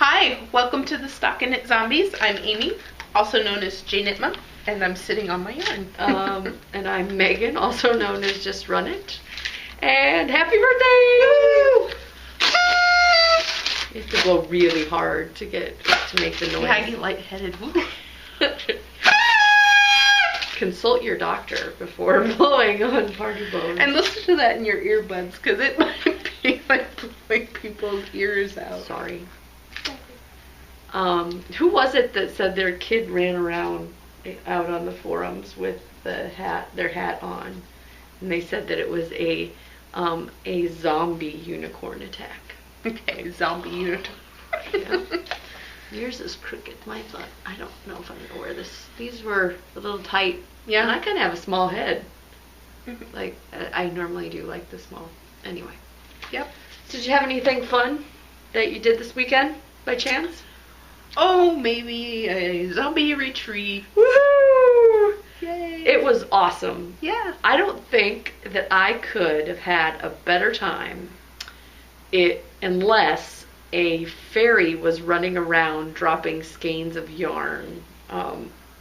Hi, welcome to the Stockinette Zombies. I'm Amy, also known as Janitma, and I'm sitting on my yarn. And I'm Megan, also known as Just Run It. And happy birthday! You have to blow really hard to make the noise. Yeah, I get lightheaded. Consult your doctor before blowing on party blows. And listen to that in your earbuds, because it might be like blowing people's ears out. Sorry. Who was it that said their kid ran around out on the forums with their hat on, and they said that it was a zombie unicorn attack? Okay, zombie unicorn. Yeah. Yours is crooked. I don't know if I'm gonna wear this. These were a little tight. Yeah. And I kind of have a small head. Like I normally do, like the small. Anyway. Yep. Did you have anything fun that you did this weekend by chance? Oh, maybe a zombie retreat. Woohoo! Yay! It was awesome. Yeah. I don't think that I could have had a better time unless a fairy was running around dropping skeins of yarn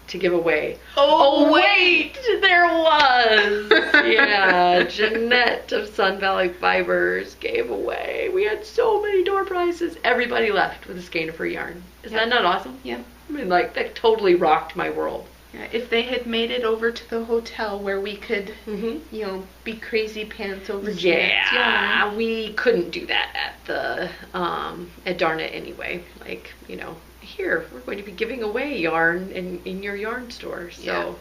to give away. Oh, wait! There was! Yeah, Jeanette of Sun Valley Fibers gave away. We had so many door prizes. Everybody left with a skein of her yarn. Is that not awesome? Yeah. I mean, like, that totally rocked my world. Yeah, if they had made it over to the hotel where we could, be crazy pants over. Yeah, we couldn't do that at the at Darn It anyway. Like, here we're going to be giving away yarn in your yarn store. So, yeah.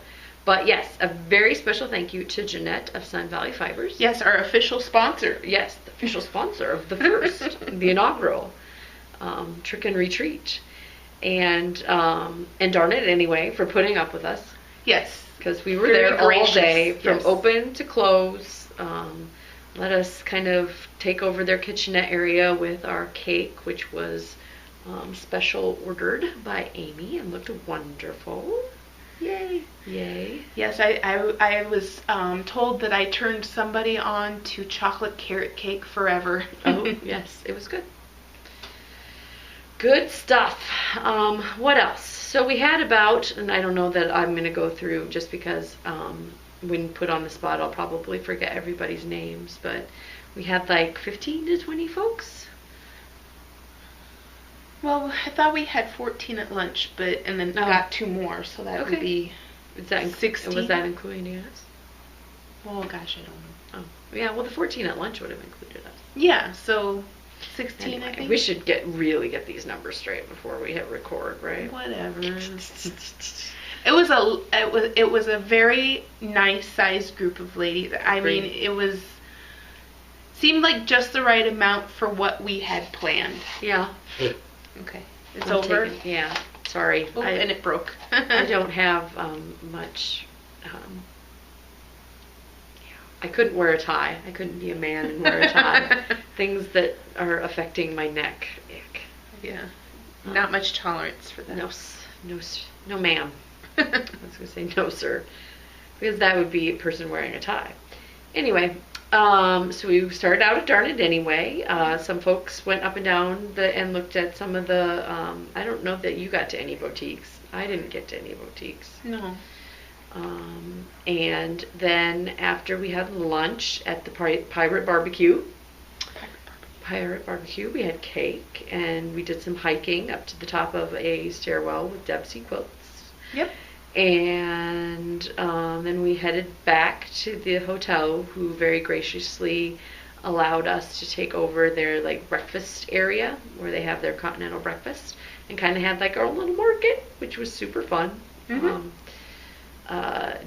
But yes, a very special thank you to Jeanette of Sun Valley Fibers. Yes, our official sponsor. Yes, the official sponsor of the first, the inaugural Trick and Retreat. And Darn It anyway for putting up with us. Yes, because we were very there all day from yes. open to close. Let us kind of take over their kitchenette area with our cake, which was special ordered by Amy and looked wonderful. Yay! Yay! Yes, I was told that I turned somebody on to chocolate carrot cake forever. Oh yes, it was good. Good stuff. What else? So we had about, and I don't know that I'm going to go through just because when put on the spot I'll probably forget everybody's names, but we had like 15 to 20 folks. Well, I thought we had 14 at lunch, and then got 2 more, so that would be 16. Was that including us? Oh gosh, I don't know. Oh, yeah. Well, the 14 at lunch would have included us. Yeah, so 16, anyway, I think. We should really get these numbers straight before we hit record, right? Whatever. It was a very nice sized group of ladies. I mean, it seemed like just the right amount for what we had planned. Yeah. Okay. It's over. Yeah. Sorry. Oh, and it broke. I don't have much. I couldn't wear a tie. I couldn't be a man and wear a tie. Things that are affecting my neck. Ick. Yeah. Not much tolerance for that. No ma'am. I was going to say no sir. Because that would be a person wearing a tie. Anyway, so we started out at Darn It anyway. Some folks went up and down and looked at some of the, I don't know that you got to any boutiques. I didn't get to any boutiques. No. And then after we had lunch at the Pirate Barbecue, we had cake, and we did some hiking up to the top of a stairwell with Debsy quilts. Yep. And then we headed back to the hotel, who very graciously allowed us to take over their breakfast area where they have their continental breakfast, and kind of had our own little market, which was super fun. Mm-hmm.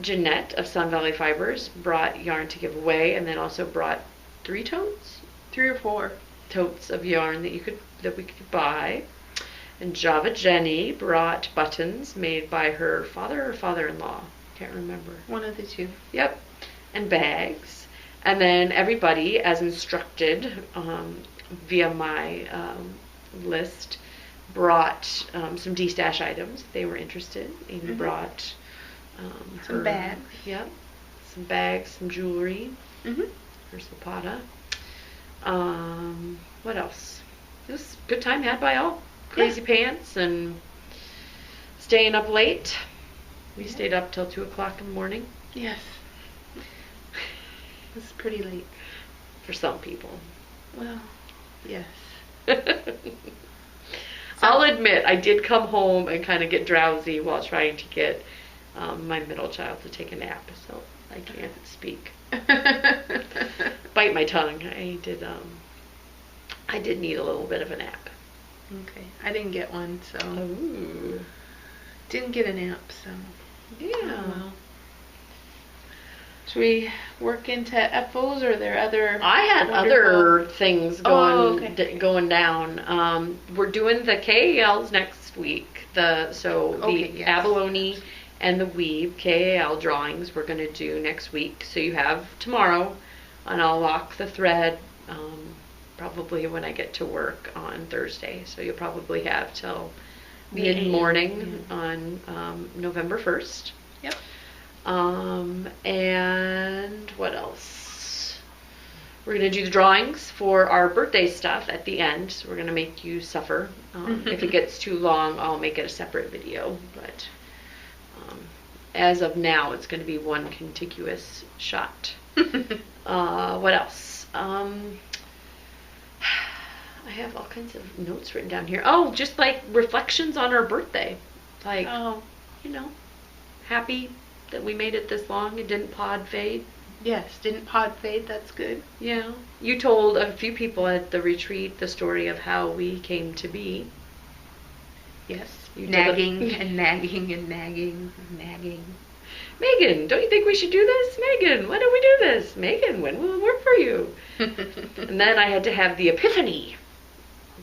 Jeanette of Sun Valley Fibers brought yarn to give away, and then also brought 3 totes? 3 or 4 totes of yarn that we could buy. And Java Jenny brought buttons made by her father or father-in-law. Can't remember. One of the two. Yep. And bags. And then everybody, as instructed via my list, brought some D-stash items if they were interested. Amy brought some bags. Yep. Some bags, some jewelry. Her Zapata. What else? It was a good time had by all. crazy pants and staying up late. We stayed up till 2 o'clock in the morning. Yes. It's pretty late. For some people. Well, yes. I'll admit, I did come home and kind of get drowsy while trying to get my middle child to take a nap, so I can't speak. Bite my tongue. I did need a little bit of a nap. Okay. I didn't get one, so. Ooh. Didn't get a nap, so. Yeah. Oh, well. Should we work into FOs, or are there other? I had other things going down. We're doing the KALs next week. The abalone and the weave KAL drawings we're going to do next week. So you have tomorrow, and I'll lock the thread probably when I get to work on Thursday. So you'll probably have till mid-morning on November 1st. Yep. And what else? We're going to do the drawings for our birthday stuff at the end. So we're going to make you suffer. If it gets too long, I'll make it a separate video. But as of now, it's going to be one contiguous shot. What else? I have all kinds of notes written down here. Oh, just like reflections on our birthday. Like, happy that we made it this long. It didn't pod fade. Yes, didn't pod fade. That's good. Yeah. You told a few people at the retreat the story of how we came to be. Yes. You nagging and nagging and nagging and nagging. Megan, don't you think we should do this? Megan, why don't we do this? Megan, when will it work for you? And then I had to have the epiphany.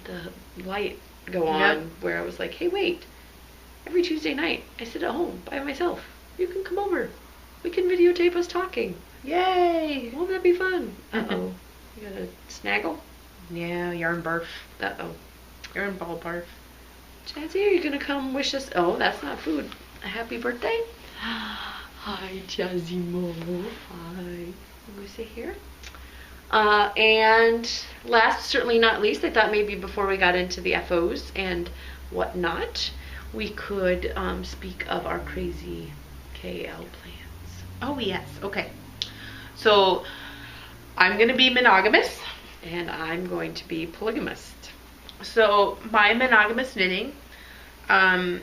The light go on where I was like, hey, wait. Every Tuesday night, I sit at home by myself. You can come over. We can videotape us talking. Yay! Won't that be fun? Uh-oh. You got a snaggle? Yeah, yarn barf. Uh-oh. Yarn ball barf. Jazzy, are you going to come wish us... Oh, that's not food. A happy birthday? Hi, Jazzy Mo. Hi. Let me see here. And last, certainly not least, I thought maybe before we got into the FOs and whatnot, we could speak of our crazy KL plans. Oh, yes. Okay. So, I'm going to be monogamous. And I'm going to be polygamist. So, my monogamous knitting, I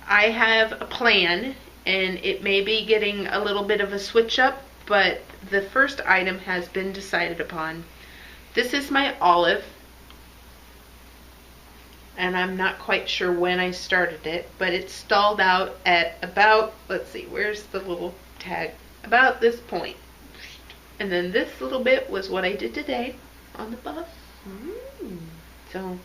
have a plan, and it may be getting a little bit of a switch up, but the first item has been decided upon. This is my olive, and I'm not quite sure when I started it, but it stalled out at about, let's see, where's the little tag? About this point. And then this little bit was what I did today on the bus. So,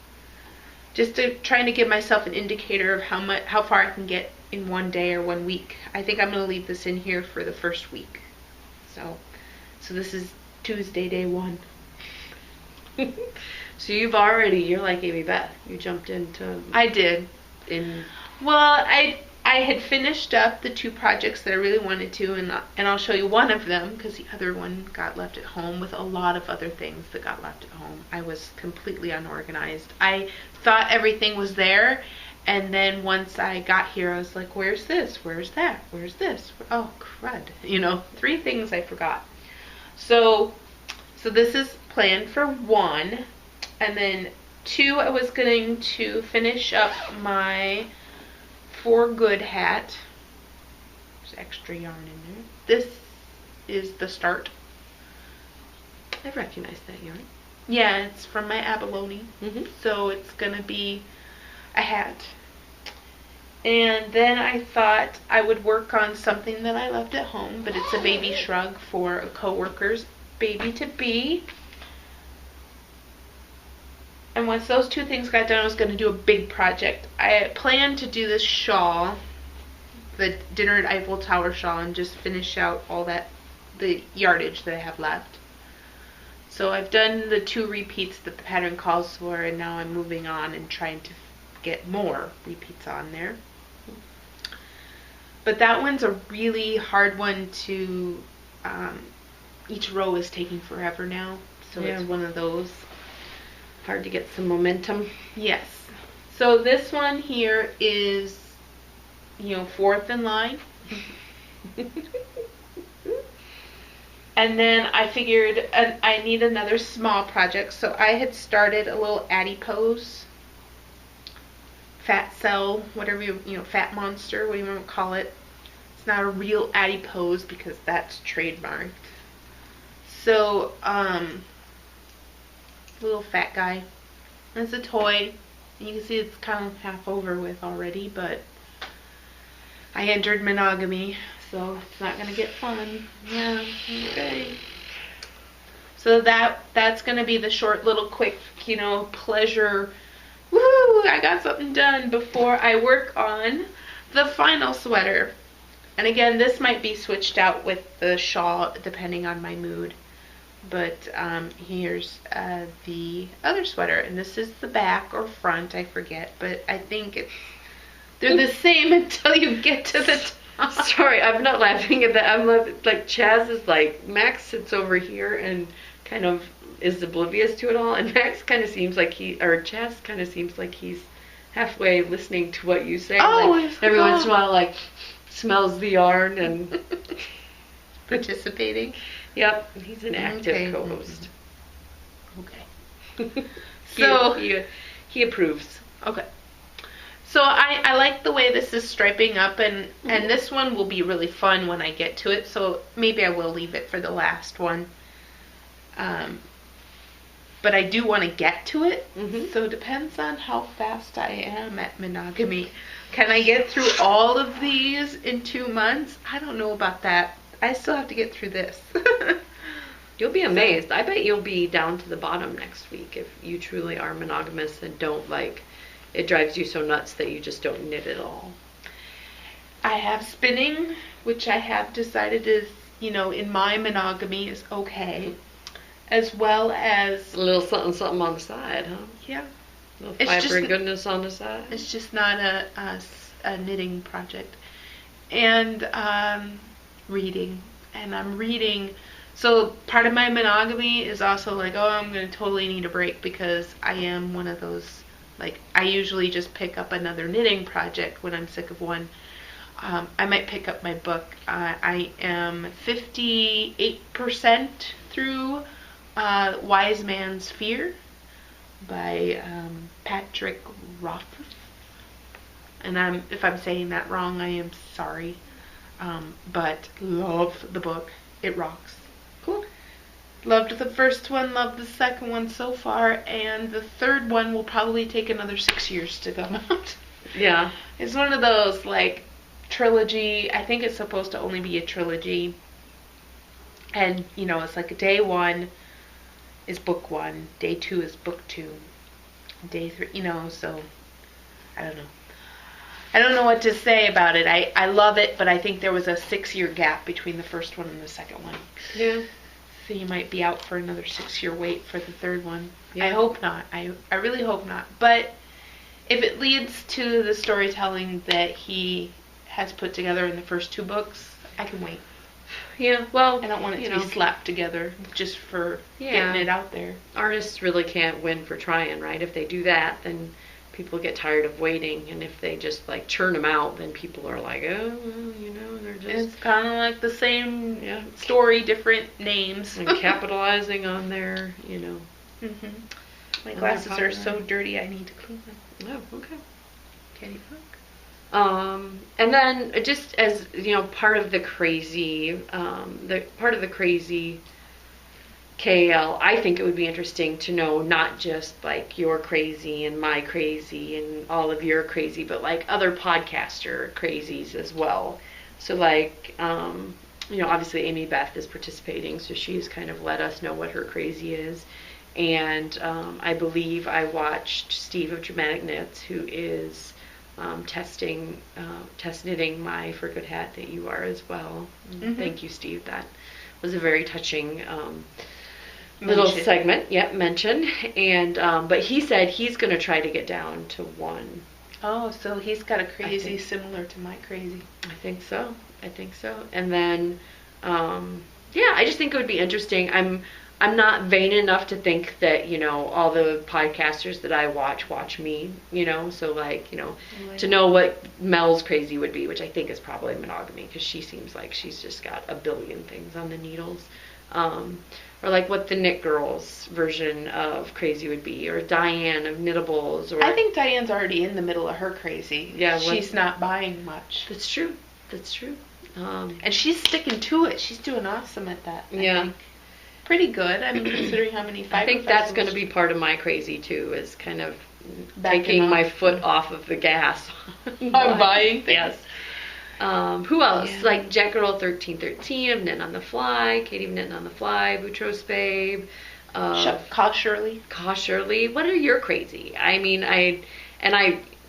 just trying to give myself an indicator of how far I can get in one day or 1 week. I think I'm going to leave this in here for the first week. So this is Tuesday, day 1. So you're like Amy Beth. You jumped into... I did. Well, I had finished up the 2 projects that I really wanted to, and I'll show you one of them, because the other one got left at home with a lot of other things that got left at home. I was completely unorganized. I thought everything was there, and then once I got here, I was like, where's this? Where's that? Where's this? Oh, crud. 3 things I forgot. So this is planned for 1, and then 2, I was going to finish up my For Good hat. There's extra yarn in there. This is the start. I recognize that yarn. Yeah, it's from my abalone. Mm-hmm. So it's going to be a hat. And then I thought I would work on something that I left at home, but it's a baby shrug for a coworker's baby to be. And once those 2 things got done, I was going to do a big project. I planned to do this shawl, the Dinner at Eiffel Tower shawl, and just finish out all the yardage that I have left. So I've done the 2 repeats that the pattern calls for, and now I'm moving on and trying to get more repeats on there. But that one's a really hard one to, each row is taking forever now. So it's one of those. Hard to get some momentum. Yes. So this one here is, fourth in line. And then I figured I need another small project, so I had started a little adipose, fat cell, whatever fat monster, what do you want to call it. It's not a real adipose because that's trademarked. So, little fat guy. It's a toy. And you can see it's kind of half over with already, but I entered monogamy, so it's not gonna get fun. Yeah, okay. So that's gonna be the short little quick, pleasure. Woohoo! I got something done before I work on the final sweater. And again, this might be switched out with the shawl depending on my mood. But here's the other sweater, and this is the back or front, I forget, but I think they're the same until you get to the top. Sorry, I'm not laughing at that. I'm laughing, like Chaz is like, Max sits over here and kind of is oblivious to it all, and Chaz kind of seems like he's halfway listening to what you say. Oh, like, every once in a while, like, smells the yarn and participating. Yep, he's an active co-host. Okay. So he approves. Okay. So I like the way this is striping up, and this one will be really fun when I get to it. So maybe I will leave it for the last one. But I do want to get to it. So it depends on how fast I am at monogamy. Can I get through all of these in 2 months? I don't know about that. I still have to get through this. You'll be amazed. I bet you'll be down to the bottom next week if you truly are monogamous and don't it drives you so nuts that you just don't knit at all. I have spinning, which I have decided is, in my monogamy is okay. As well as a little something on the side, huh? Yeah. A little fiber goodness on the side. It's just not a knitting project. And reading. And I'm reading. So part of my monogamy is also like, oh, I'm going to totally need a break because I am one of those, like, I usually just pick up another knitting project when I'm sick of one. I might pick up my book. I am 58% through Wise Man's Fear by Patrick Rothfuss. And if I'm saying that wrong, I am sorry. But love the book. It rocks. Cool. Loved the first one, loved the second one so far, and the third one will probably take another 6 years to come out. Yeah. It's one of those, like, trilogy. I think it's supposed to only be a trilogy. And, it's like day 1 is book 1, day 2 is book 2, day 3, so I don't know. I don't know what to say about it. I love it, but I think there was a 6-year gap between the first one and the second one. Yeah. So you might be out for another 6-year wait for the third one. Yeah. I hope not. I really hope not. But if it leads to the storytelling that he has put together in the first 2 books, I can wait. Yeah, well, I don't want it to be slapped together just for getting it out there. Artists really can't win for trying, right? If they do that, then people get tired of waiting, and if they just like churn them out, then people are like, oh, well, they're just... It's kind of like the same story, different names. And capitalizing on their, My glasses are so dirty, I need to clean them. Oh, okay. Kitty book. And then just as, part of the crazy KL, I think it would be interesting to know not just like your crazy and my crazy and all of your crazy, but like other podcaster crazies as well. So like, obviously Amy Beth is participating, so she's kind of let us know what her crazy is. And I believe I watched Steve of Dramatic Knits, who is test knitting my For Good hat that you are as well. Thank you, Steve. That was a very touching little segment. Yep, mention. And but he said he's going to try to get down to 1. Oh, so he's got a crazy similar to my crazy. I think so. And then I just think it would be interesting. I'm I'm not vain enough to think that, all the podcasters that I watch me, so like, to know what Mel's crazy would be, which I think is probably monogamy, because she seems like she's just got a billion things on the needles. Or like what the Knit Girls version of crazy would be, or Diane of Knittables. Or I think Diane's already in the middle of her crazy. Yeah, she's not buying much. That's true. And she's sticking to it. She's doing awesome at that. I think. Pretty good. I mean, considering how many fiber I think that's going to be part of my crazy too, is kind of backing taking off. my foot off of the gas. I'm buying things. Yes. Who else? Yeah. Like Jet Girl 1313 of Knitting on the Fly, Katie of Knitting on the Fly, Boutros Babe, Caw Shirley. Caw Shirley. What are your crazy? I mean,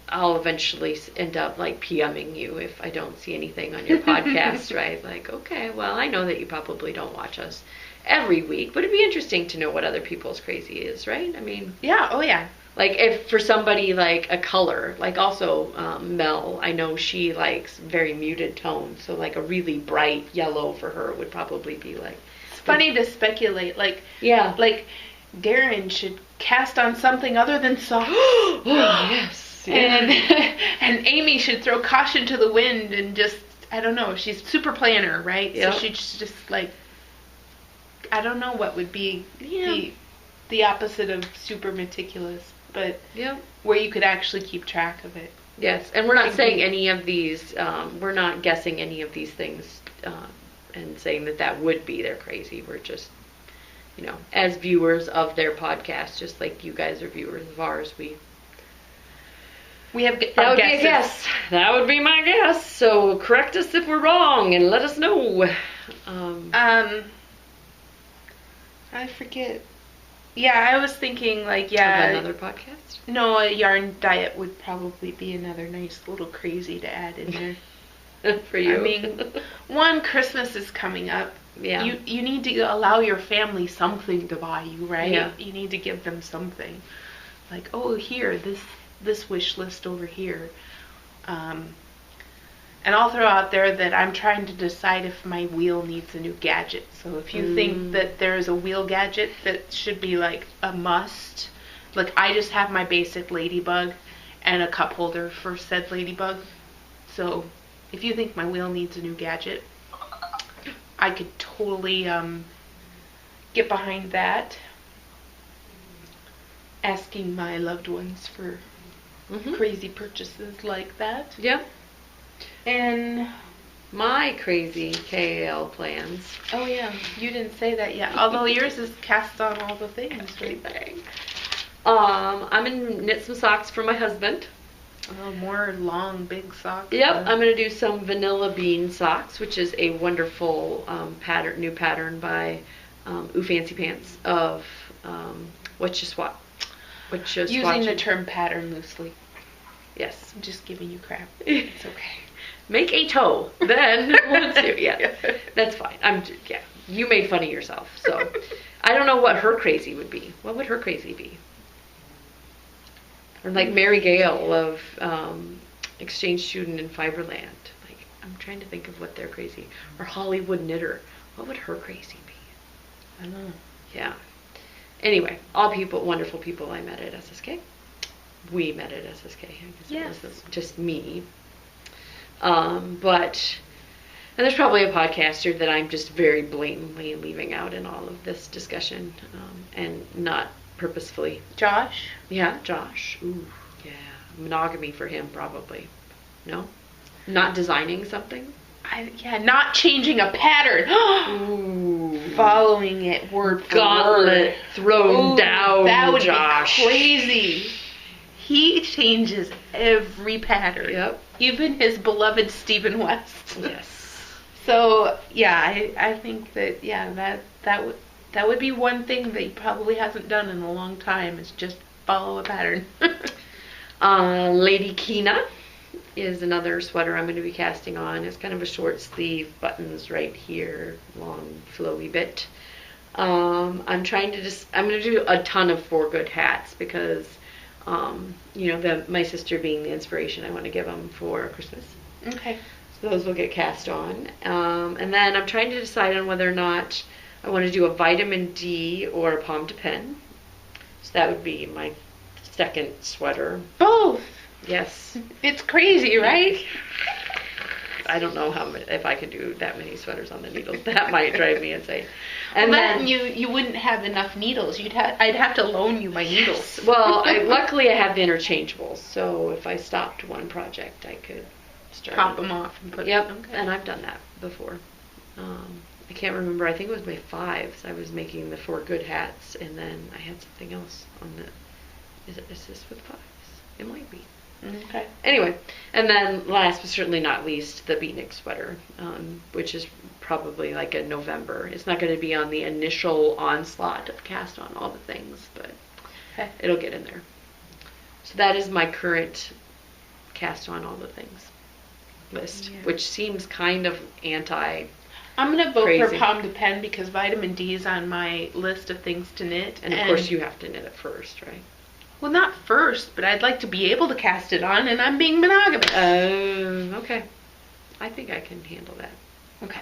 I'll eventually end up like PMing you if I don't see anything on your podcast, right? Like, okay, well, I know that you probably don't watch us every week, but it'd be interesting to know what other people's crazy is, right? I mean, yeah, oh yeah. Like if for somebody like a color, like also Mel, I know she likes very muted tones, so like a really bright yellow for her would probably be like. It's funny to speculate, like like Darren should cast on something other than socks. Oh, yes. Yeah. And Amy should throw caution to the wind and just, I don't know, she's super planner, right? Yep. So she'd just like, I don't know what would be the opposite of super meticulous, but where you could actually keep track of it. Yes, and we're not saying any of these, we're not guessing any of these things and saying that would be their crazy. We're just, as viewers of their podcast, just like you guys are viewers of ours, we have that would guesses. Be a guess. That would be my guess. So correct us if we're wrong and let us know. I forget. Yeah, I was thinking like another podcast. No, a yarn diet would probably be another nice little crazy to add in there. For you. I mean, Christmas is coming up. Yeah. You need to allow your family something to buy you, right? Yeah. You need to give them something. Like, oh, here, this wish list over here. And I'll throw out there that I'm trying to decide if my wheel needs a new gadget. So if you think that there's a wheel gadget that should be like a must, like I just have my basic ladybug and a cup holder for said ladybug. So if you think my wheel needs a new gadget, I could totally get behind that. Asking my loved ones for crazy purchases like that. Yeah. And my crazy KAL plans. Oh yeah, you didn't say that yet. Although yours is cast on all the things, right? I'm gonna knit some socks for my husband. Oh, more long, big socks. Yep, I'm gonna do some vanilla bean socks, which is a wonderful new pattern by Ooh Fancy Pants of What You Swap. Using the term pattern loosely. Yes. I'm just giving you crap. It's okay. Make a toe. Then we'll do. Yeah. That's fine. You made fun of yourself. So I don't know what her crazy would be. What would her crazy be? Or like Mary Gale of exchange student in Fiberland. Like I'm trying to think of what they're crazy. Or Hollywood Knitter. What would her crazy be? I don't know. Yeah. Anyway, all wonderful people I met at SSK. We met at SSK. Yes. It was just me. And there's probably a podcaster that I'm just very blatantly leaving out in all of this discussion, and not purposefully. Josh? Yeah, Josh. Ooh, yeah. Monogamy for him, probably. No? Not designing something? Not changing a pattern. Ooh. Following it word for Gauntlet word. thrown down, that would Josh. be crazy. He changes every pattern. Yep. Even his beloved Stephen West. Yes. So I think that that would be one thing that he probably hasn't done in a long time, is just follow a pattern. Lady Kina is another sweater I'm going to be casting on. It's kind of a short sleeve, buttons right here, long flowy bit. I'm going to do a ton of For Good hats because my sister being the inspiration, I want to give them for Christmas. Okay. So those will get cast on. And then I'm trying to decide on whether or not I want to do a vitamin D or a pomme de pin. So that would be my second sweater. Both. Yes. It's crazy, right? I don't know if I could do that many sweaters on the needles. That might drive me insane. And then you wouldn't have enough needles. I'd have to loan you my needles. Well, luckily I have the interchangeables, so if I stopped one project, I could start pop them off and put. Yep, okay. And I've done that before. I can't remember. I think it was my 5s. I was making the 4 good hats, and then I had something else on the. Is this with 5s? It might be. Okay. Anyway, and then last but certainly not least, the beatnik sweater, which is probably like a November. It's not going to be on the initial onslaught of cast on all the things, but it'll get in there. So that is my current cast on all the things list, which seems kind of anti. I'm going to vote crazy. for pomme de pin because vitamin D is on my list of things to knit. And of course you have to knit it first, right? Well, not first, but I'd like to be able to cast it on, and I'm being monogamous. Okay. I think I can handle that. Okay.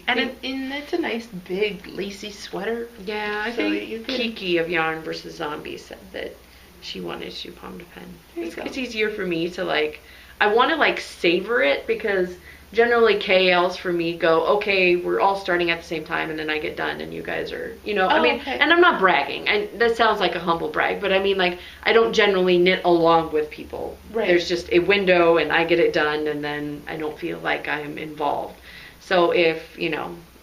And it's a nice, big, lacy sweater. Yeah, I think Kiki of Yarn vs. Zombies said that she wanted to do pomme de pin. It's easier for me to, like, I want to, like, savor it because generally KLs for me go, okay, we're all starting at the same time, and then I get done, and you guys are, I mean, and I'm not bragging. That sounds like a humble brag, but I mean, like, I don't generally knit along with people. Right. There's just a window, and I get it done, and then I don't feel like I'm involved. So if,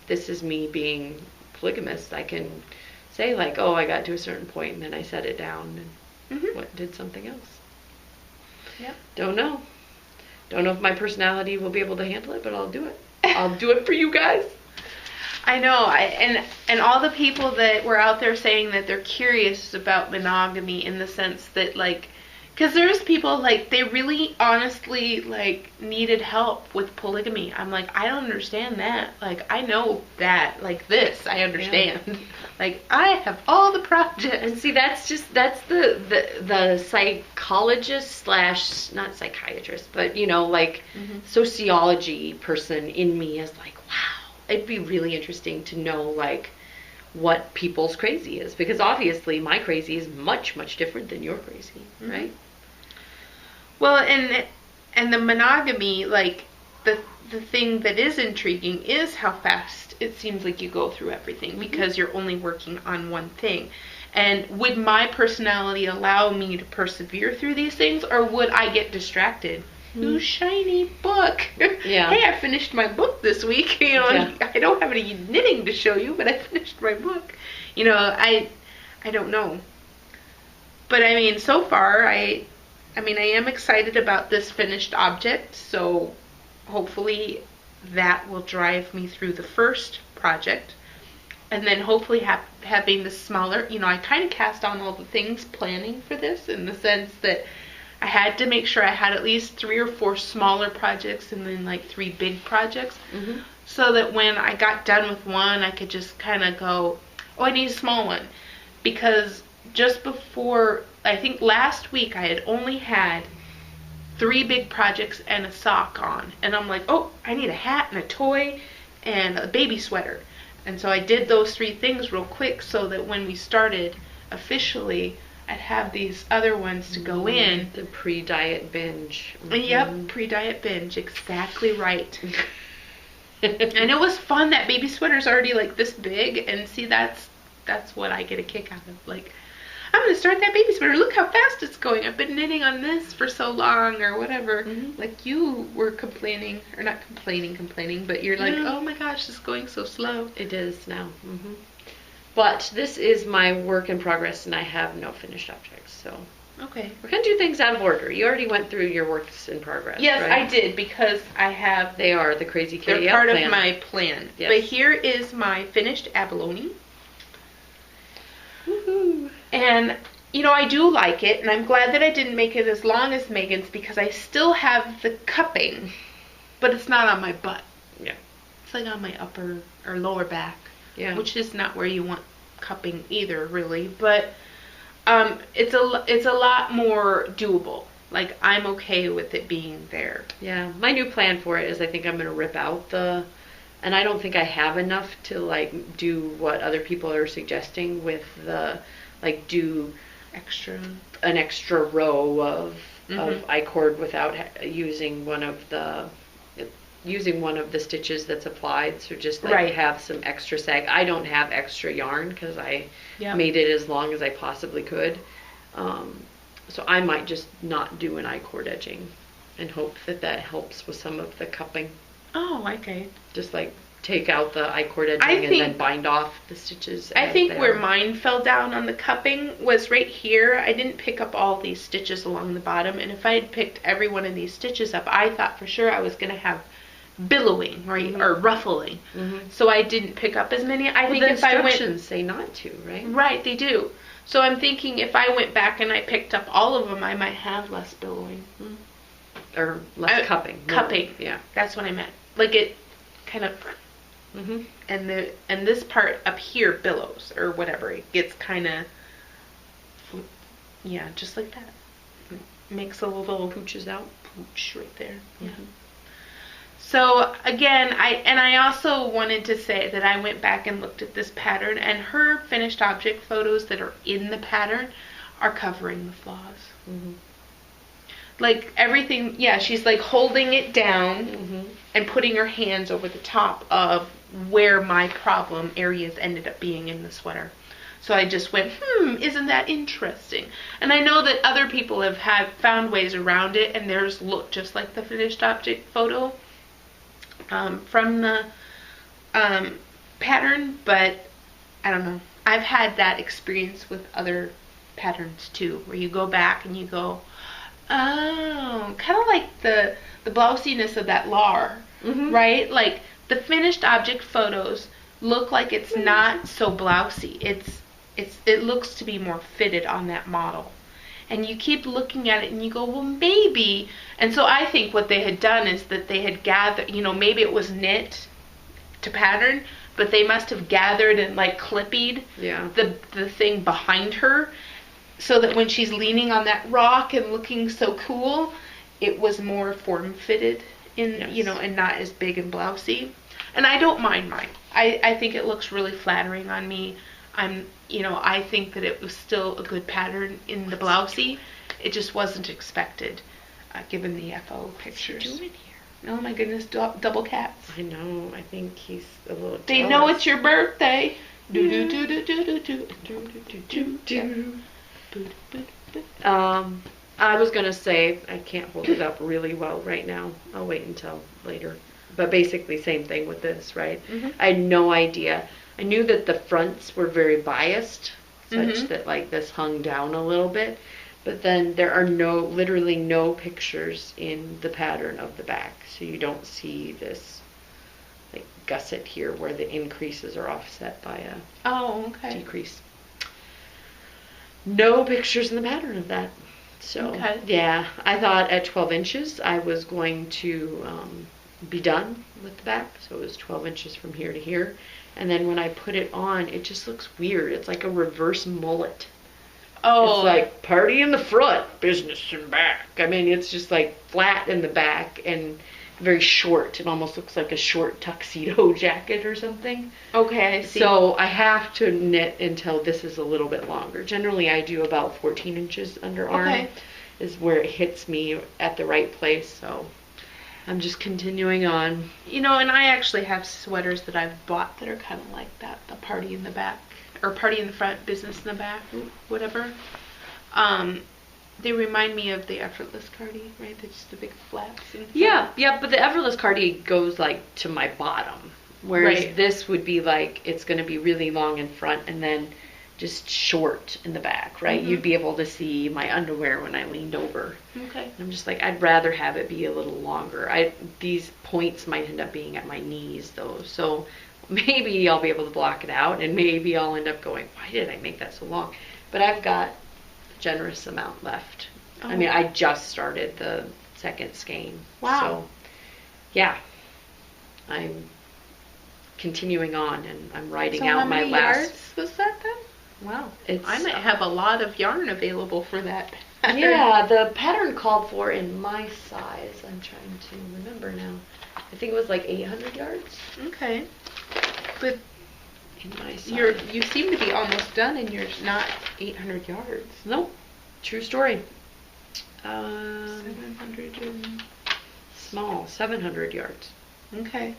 this is me being polygamous, I can say, like, oh, I got to a certain point, and then I set it down, and did something else. Yep. Don't know. Don't know if my personality will be able to handle it, but I'll do it. I'll do it for you guys. I know. And all the people that were out there saying that they're curious about monogamy in the sense that, like, because there's people, like, they really honestly, like, needed help with polygamy. I'm like, I don't understand that. Like, I know that, like, this, I understand. Yeah. Like, I have all the projects. And see, that's the psychologist / not psychiatrist, but, like, sociology person in me is like, wow, it'd be really interesting to know, like, what people's crazy is, because obviously my crazy is much, much different than your crazy, right? Well, and the monogamy, like, the thing that is intriguing is how fast it seems like you go through everything because you're only working on one thing. And would my personality allow me to persevere through these things, or would I get distracted? Ooh, shiny book. Yeah. Hey, I finished my book this week. I don't have any knitting to show you, but I finished my book. I don't know. But I mean, so far, I am excited about this finished object, so hopefully that will drive me through the first project. And then hopefully having the smaller, I kind of cast on all the things planning for this in the sense that I had to make sure I had at least 3 or 4 smaller projects and then like 3 big projects. So that when I got done with one, I could just kind of go, oh, I need a small one. Because just before, I think last week, I had only had 3 big projects and a sock on. And I'm like, oh, I need a hat and a toy and a baby sweater. And so I did those 3 things real quick so that when we started officially, I'd have these other ones to go in. The pre-diet binge. Yep, pre-diet binge. Exactly right. And it was fun. That baby sweater's already like this big. And see, that's what I get a kick out of. Like, I'm going to start that baby sweater. Look how fast it's going. I've been knitting on this for so long or whatever. Like you were complaining, or not complaining, but you're like, oh my gosh, it's going so slow. It is now. But this is my work in progress, and I have no finished objects, so. Okay. We're going to do things out of order. You already went through your works in progress, yes, right? I did, because I have... They are the Crazy KL plan. They're part of my plan. Yes. But here is my finished abalone. Woohoo! And, I do like it, and I'm glad that I didn't make it as long as Megan's, because I still have the cupping, but it's not on my butt. Yeah. It's like on my upper or lower back. Yeah. Which is not where you want cupping either, really. But it's a lot more doable. Like, I'm okay with it being there. Yeah. My new plan for it is I think I'm going to rip out the And I don't think I have enough to like do what other people are suggesting with the like do an extra row of I-cord without using one of the stitches that's applied. So just like have some extra sag. I don't have extra yarn because I made it as long as I possibly could. So I might just not do an I-cord edging and hope that helps with some of the cupping. Oh, okay. Just like take out the I-cord edging and then bind off the stitches. I think where mine fell down on the cupping was right here. I didn't pick up all these stitches along the bottom, and if I had picked every one of these stitches up, I thought for sure I was going to have billowing, right, or ruffling. So I didn't pick up as many. I think if I went, the instructions say not to, right? Right, they do. So I'm thinking if I went back and I picked up all of them, I might have less billowing. Or less cupping. Cupping. Yeah. That's what I meant. Like it kind of, and this part up here billows or whatever. It gets kind of, yeah, just like that. Makes a little pooches out. Pooch right there. Yeah. So again, I also wanted to say that I went back and looked at this pattern, and her finished object photos that are in the pattern are covering the flaws. Like everything, she's like holding it down and putting her hands over the top of where my problem areas ended up being in the sweater. So I just went, isn't that interesting? And I know that other people have found ways around it, and theirs look just like the finished object photo from the pattern, but I don't know. I've had that experience with other patterns too, where you go back and you go, oh, kind of like the blousiness of that lar, right? Like the finished object photos look like it's not so blousy. It looks to be more fitted on that model. And you keep looking at it and you go, well, maybe. And so I think what they had done is that they had gathered, maybe it was knit to pattern, but they must have gathered and like clippied the thing behind her, so that when she's leaning on that rock and looking so cool, it was more form fitted in, and not as big and blousy. And I don't mind mine. I think it looks really flattering on me. I think that it was still a good pattern in the blousy. It just wasn't expected, given the FO pictures. What's he doing here? Oh my goodness, double cats. I know. I think he's a little jealous. They know it's your birthday. I was gonna say I can't hold it up really well right now. I'll wait until later. But basically, same thing with this, right? I had no idea. I knew that the fronts were very biased, such that like this hung down a little bit. But then there are literally no pictures in the pattern of the back, so you don't see this like gusset here where the increases are offset by a decrease. No pictures in the pattern of that. So yeah, I thought at 12 inches I was going to be done with the back. So it was 12 inches from here to here. And then when I put it on, it just looks weird. It's like a reverse mullet. Oh. It's like party in the front, business in back. I mean, it's just like flat in the back and very short. It almost looks like a short tuxedo jacket or something. Okay, I see. So I have to knit until this is a little bit longer. Generally, I do about 14 inches underarm is where it hits me at the right place. So I'm just continuing on. And I actually have sweaters that I've bought that are kind of like that. The party in the back, or party in the front, business in the back, whatever. They remind me of the effortless cardi, right? They're just the big flaps. Yeah, but the effortless cardi goes like to my bottom. Whereas this would be like, it's going to be really long in front and then just short in the back, right? You'd be able to see my underwear when I leaned over. Okay. I'm just like, I'd rather have it be a little longer. These points might end up being at my knees though, so maybe I'll be able to block it out, and maybe I'll end up going, why did I make that so long? But I've got a generous amount left. I mean, I just started the second skein. Wow. So yeah, I'm continuing on, and I'm writing out my last. How many yards was that then? Wow. I might have a lot of yarn available for that pattern. Yeah, the pattern called for in my size. I'm trying to remember now. I think it was like 800 yards. Okay. But in my side. you seem to be almost done, and you're not 800 yards. Nope. True story. 700 and... Small, 700 yards. Okay.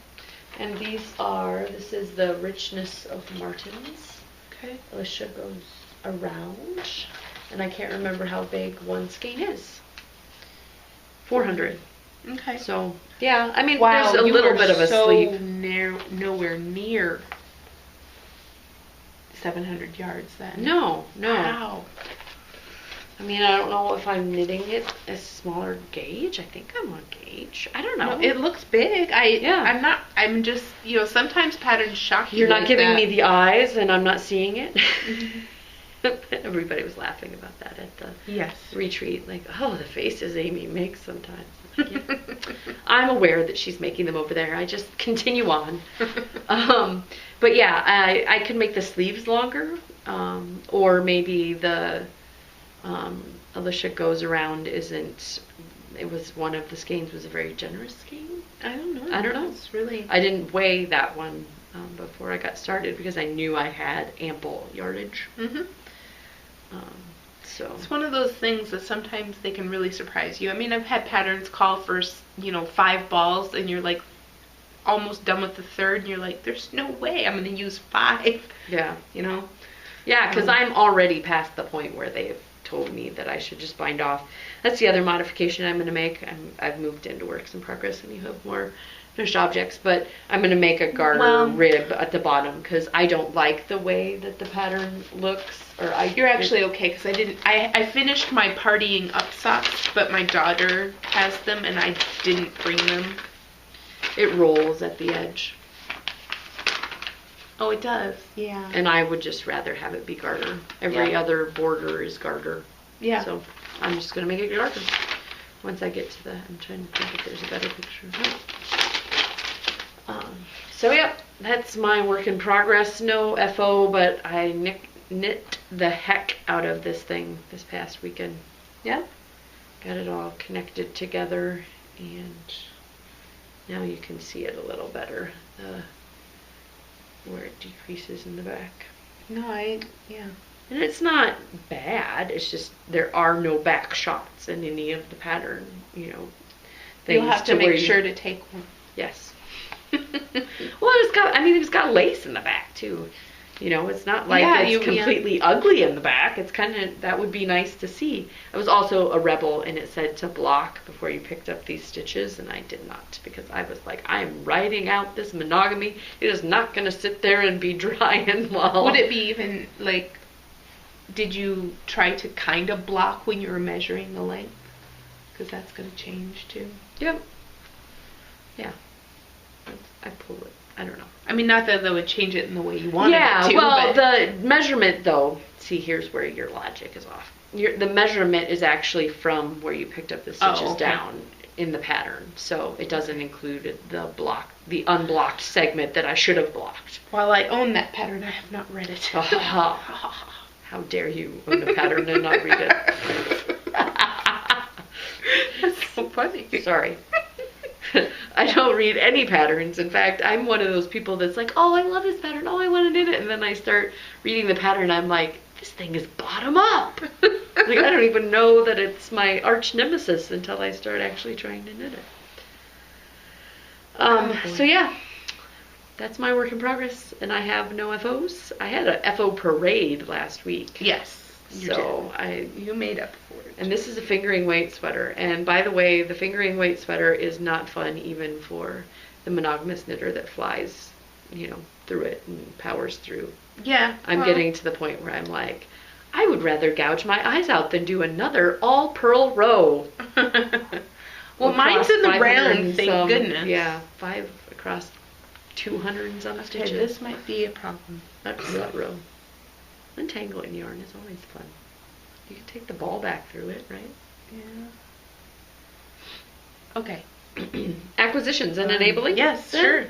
And this is the richness of martins. Okay. Alicia goes around, and I can't remember how big one skein is. 400. Okay. So, yeah, I mean, wow, there's a little bit of a sleep. Nowhere near 700 yards then. No. Wow. I mean, I don't know if I'm knitting it a smaller gauge. I think I'm on gauge. I don't know. No, it looks big. I'm just, sometimes patterns shock you. You're not giving me the eyes, and I'm not seeing it. Everybody was laughing about that at the retreat. Like, oh, the faces Amy makes sometimes. Like, yeah. I'm aware that she's making them over there. I just continue on. But yeah, I could make the sleeves longer, or maybe the Alicia goes around isn't. It was one of the skeins was a very generous skein. I don't know. It's really. I didn't weigh that one before I got started because I knew I had ample yardage. Mm-hmm. So it's one of those things that sometimes they can really surprise you. I mean, I've had patterns call for 5 balls, and you're like almost done with the third, and you're like, there's no way I'm going to use 5. Yeah. Yeah, because I'm already past the point where they've told me that I should just bind off. That's the other modification I'm going to make. I've moved into works in progress, and you have more finished objects, but I'm going to make a garter rib at the bottom because I don't like the way that the pattern looks. You're actually okay because I finished my partying up socks, but my daughter has them and I didn't bring them. It rolls at the edge. Oh, it does. Yeah. And I would just rather have it be garter. Every other border is garter. Yeah. So I'm just going to make it garter. Once I get to I'm trying to think if there's a better picture. So yep, that's my work in progress. No FO, but I knit the heck out of this thing this past weekend. Yeah. Got it all connected together, and now you can see it a little better. Where it decreases in the back. No, yeah. And it's not bad. It's just there are no back shots in any of the pattern, things. You'll have to make sure to take one. Yes. Well, it's got lace in the back too. It's not like it's completely ugly in the back. It's kind of, that would be nice to see. I was also a rebel, and it said to block before you picked up these stitches, and I did not, because I was like, I'm writing out this monogamy. It is not going to sit there and be dry and well. Would it be even, like, did you try to kind of block when you were measuring the length? Because that's going to change too. Yep. Yeah. I pull it. I don't know. I mean, not that would change it in the way you wanted it to. Yeah, well, the measurement, though, see, here's where your logic is off. The measurement is actually from where you picked up the stitches down in the pattern. So it doesn't include the unblocked segment that I should have blocked. While I own that pattern, I have not read it. How dare you own the pattern and not read it? That's so funny. Sorry. I don't read any patterns. In fact, I'm one of those people that's like, oh, I love this pattern. Oh, I want to knit it. And then I start reading the pattern. I'm like, this thing is bottom up. Like, I don't even know that it's my arch nemesis until I start actually trying to knit it. So yeah, that's my work in progress. And I have no FOs. I had a FO parade last week. Yes. You made up for it. And this is a fingering weight sweater. And by the way, the fingering weight sweater is not fun even for the monogamous knitter that flies, through it and powers through. Yeah. I'm getting to the point where I'm like, I would rather gouge my eyes out than do another all pearl row. Well, mine's in the round, thank goodness. Yeah, 5 across 200 and some stitches. Okay, this might be a problem. That's that row. Untangling yarn is always fun. You can take the ball back through it, right? Yeah. Okay. Acquisitions and enabling? Yes, sure.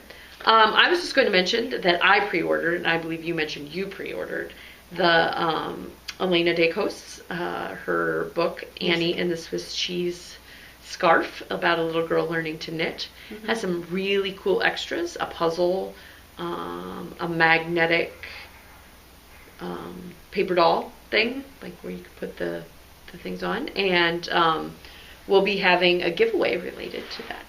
I was just going to mention that I pre-ordered, and I believe you mentioned you pre-ordered, the Elena Dacos, her book, Annie and the Swiss Cheese scarf about a little girl learning to knit. Has some really cool extras, a puzzle, a magnetic paper doll thing, like where you can put the things on, and we'll be having a giveaway related to that.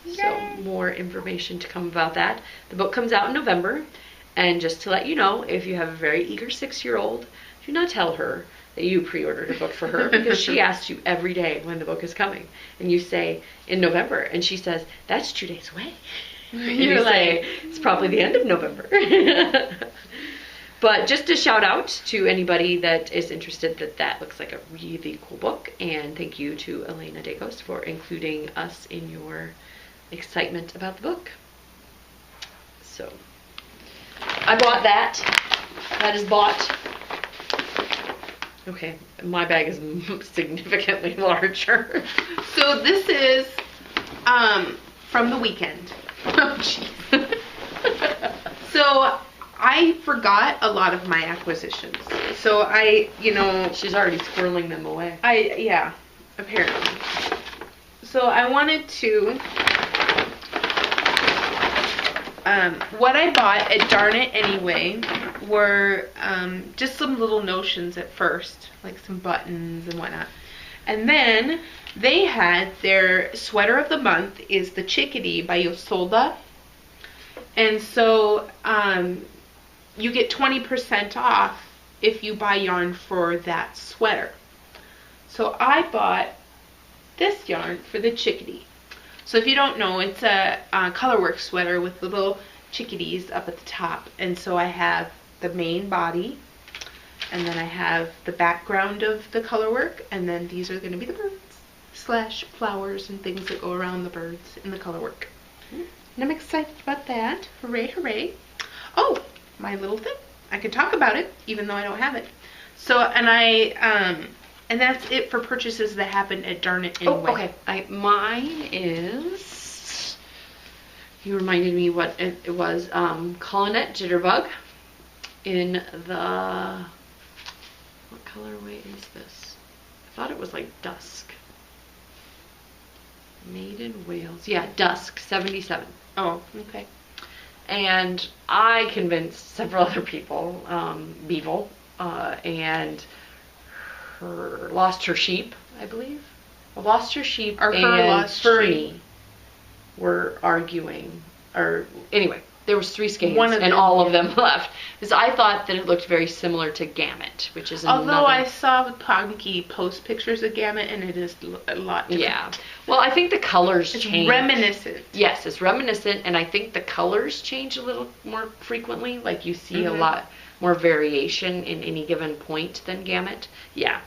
Yay. So more information to come about that. The book comes out in November, and just to let you know, if you have a very eager 6-year-old, do not tell her that you pre-ordered a book for her, because she asks you every day when the book is coming, and you say in November, and she says that's 2 days away. You're like, it's probably the end of November. But just a shout out to anybody that is interested, that looks like a really cool book, and thank you to Elena Dacos for including us in your excitement about the book. So I bought that. That is bought. Okay, my bag is significantly larger. So this is from the weekend. Oh, jeez. So I forgot a lot of my acquisitions. So she's already squirreling them away. Yeah, apparently. So I wanted to, what I bought at Darn It Anyway were just some little notions at first, like some buttons and whatnot. And then they had their sweater of the month is the Chickadee by Yosolda. And so you get 20% off if you buy yarn for that sweater. So I bought this yarn for the Chickadee. So if you don't know, it's a colorwork sweater with little chickadees up at the top. And so I have the main body, and then I have the background of the colorwork, and then these are going to be the birds / flowers and things that go around the birds in the colorwork. And I'm excited about that. Hooray, hooray. Oh, my little thing. I could talk about it, even though I don't have it. So, and that's it for purchases that happened at Darn It Anyway. Oh, okay. Mine is, you reminded me what it was, Stockinette Jitterbug in the, what colorway is this? I thought it was like dusk. Made in Wales. Yeah, dusk, 77. Oh, okay. And I convinced several other people, Beetle, and lost her sheep, I believe. Lost her sheep or and her lost Fernie sheep were arguing, or anyway, there was 3 skeins, One of and them, all of them left. Because I thought that it looked very similar to Gamut, which is another. Although I saw Punky post pictures of Gamut, and it is a lot different. Yeah. Well, I think the colors change. Reminiscent. Yes, it's reminiscent, and I think the colors change a little more frequently. Like you see a lot more variation in any given point than Gamut. Yeah.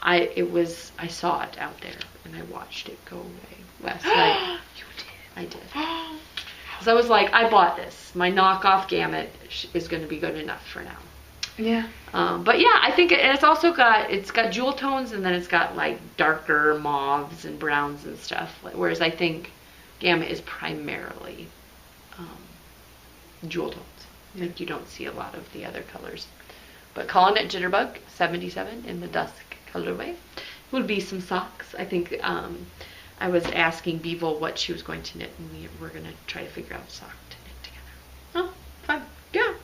I saw it out there, and I watched it go away last night. You did. I did. So I was like, I bought this. My knockoff Gamut is going to be good enough for now. Yeah. But yeah, I think it's also got jewel tones, and then it's got like darker mauves and browns and stuff. Whereas I think Gamut is primarily jewel tones. I think you don't see a lot of the other colors. But Stockinette Jitterbug 77 in the dusk colorway would be some socks. I think I was asking Beetle what she was going to knit, and we're going to try to figure out a sock to knit together. Oh, fun. Yeah.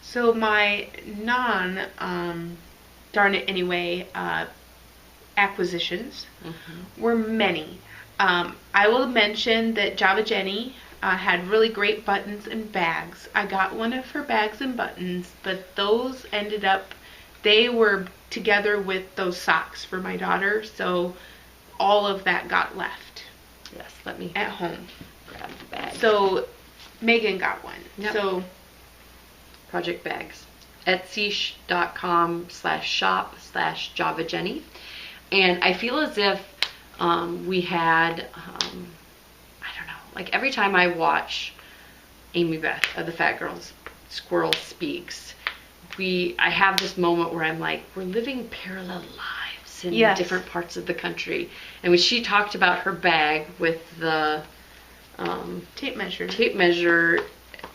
So my Darn It Anyway acquisitions were many. I will mention that Java Jenny had really great buttons and bags. I got one of her bags and buttons, but those ended up, they were together with those socks for my daughter, so all of that got left. Yes, let me at home. Grab the bag. So Megan got one. Yep. So project bags. Etsy.com/shop/JavaJenny. And I feel as if we had, I don't know, like every time I watch Amy Beth of the Fat Girls Squirrel Speaks, I have this moment where I'm like, we're living parallel lives in different parts of the country. And when she talked about her bag with the tape measure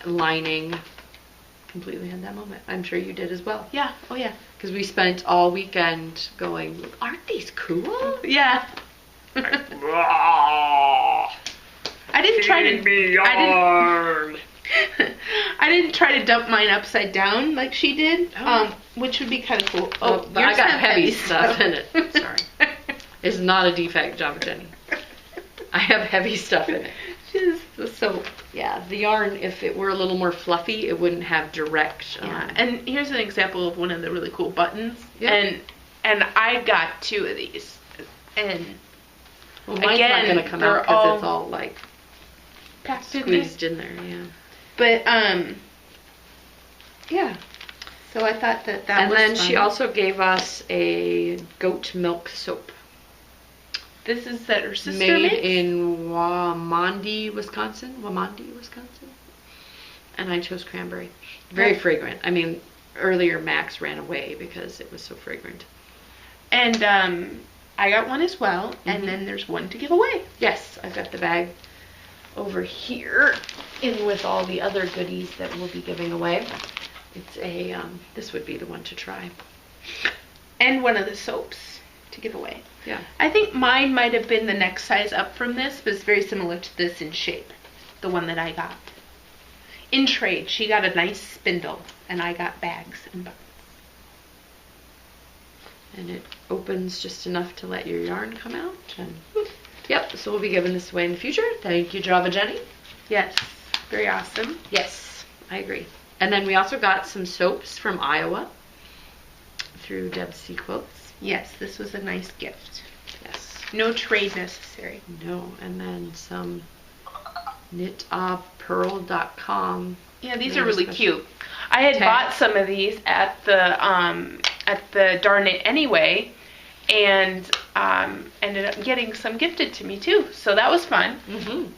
lining, completely had that moment. I'm sure you did as well. Yeah. Oh yeah. Because we spent all weekend going, aren't these cool? Yeah. I didn't try to. Feed me yarn. I didn't try to dump mine upside down like she did, Oh. which would be kind of cool. But I yours got has heavy stuff in it. Sorry. It's not a defect, Java Jenny. I have heavy stuff in it. So Yeah, the yarn, if it were a little more fluffy, it wouldn't have direct. yeah, and here's an example of one of the really cool buttons. Yeah. And I got 2 of these, and Well, mine's again, not gonna come they're out because it's all like packed in squeezed in there. Yeah. But yeah. So I thought that was And then fun. she also gave us a goat milk soap This is that her sister made makes? in Waumandie, Wisconsin. And I chose cranberry. Very fragrant. I mean, earlier Max ran away because it was so fragrant. And I got one as well, and then there's one to give away. Yes, I've got the bag over here in with all the other goodies that we'll be giving away. It's a, this would be the one to try. And one of the soaps to give away. Yeah. I think mine might have been the next size up from this, but it's very similar to this in shape. The one that I got. In trade, she got a nice spindle, and I got bags and buttons. And it opens just enough to let your yarn come out. And yep, so we'll be giving this away in the future. Thank you, Java Jenny. Yes, very awesome. Yes, I agree. And then we also got some soaps from Iowa through Deb C. Quilts. Yes, this was a nice gift. Yes. No trade necessary. No, and then some knitpearl.com. Yeah, these Very are really special. cute. I had Okay. bought some of these at the Darn It Anyway, and ended up getting some gifted to me too. So that was fun. Mm-hmm.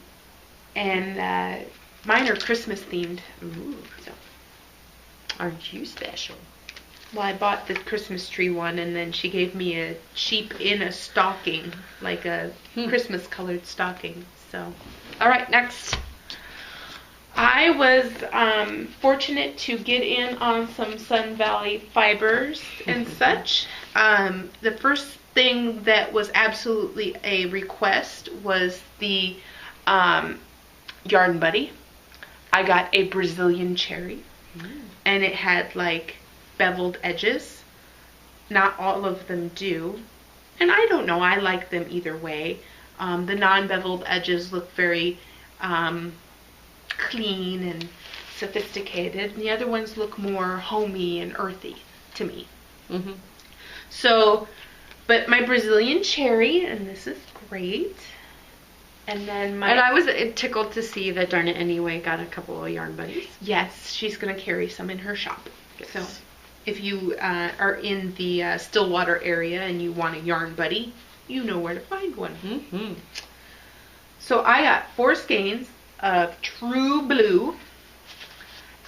And mine are Christmas themed. Ooh. So. Aren't you special? Well, I bought the Christmas tree one, and then she gave me a sheep in a stocking, like a Christmas colored stocking. So, All right, next. I was fortunate to get in on some Sun Valley fibers and such. The first thing that was absolutely a request was the Yarn Buddy. I got a Brazilian cherry, and it had like beveled edges. Not all of them do, and I don't know, I like them either way. The non-beveled edges look very clean and sophisticated, and the other ones look more homey and earthy to me. Mm-hmm. So, but my Brazilian cherry, and this is great. And then my... And I was tickled to see that Darn It Anyway got a couple of yarn buddies. Yes, she's going to carry some in her shop. Yes. So, if you are in the Stillwater area and you want a yarn buddy, you know where to find one. Mm-hmm. So I got 4 skeins of True Blue.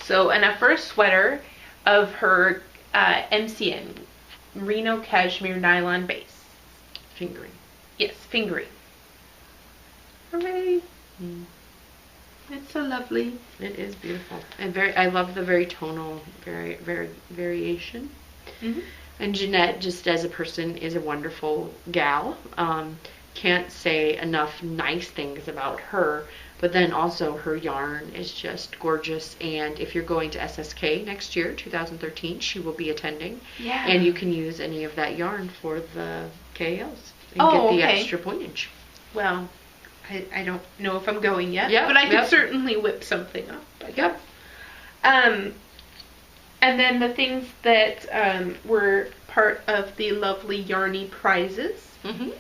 So, and a first sweater of her MCN, Merino Cashmere Nylon Base. Fingering. Yes, fingering. Hooray! Mm. It's so lovely. It is beautiful. And I love the very tonal variation. Mm-hmm. And Jeanette, just as a person, is a wonderful gal. Can't say enough nice things about her. But then also her yarn is just gorgeous. And if you're going to SSK next year, 2013, she will be attending. Yeah. And you can use any of that yarn for the KLs and Oh, get the okay. extra pointage. Well, I don't know if I'm going yet. Yep, But I could yep. certainly whip something up. Yep. And then the things that were part of the lovely Yarny prizes. Mm-hmm.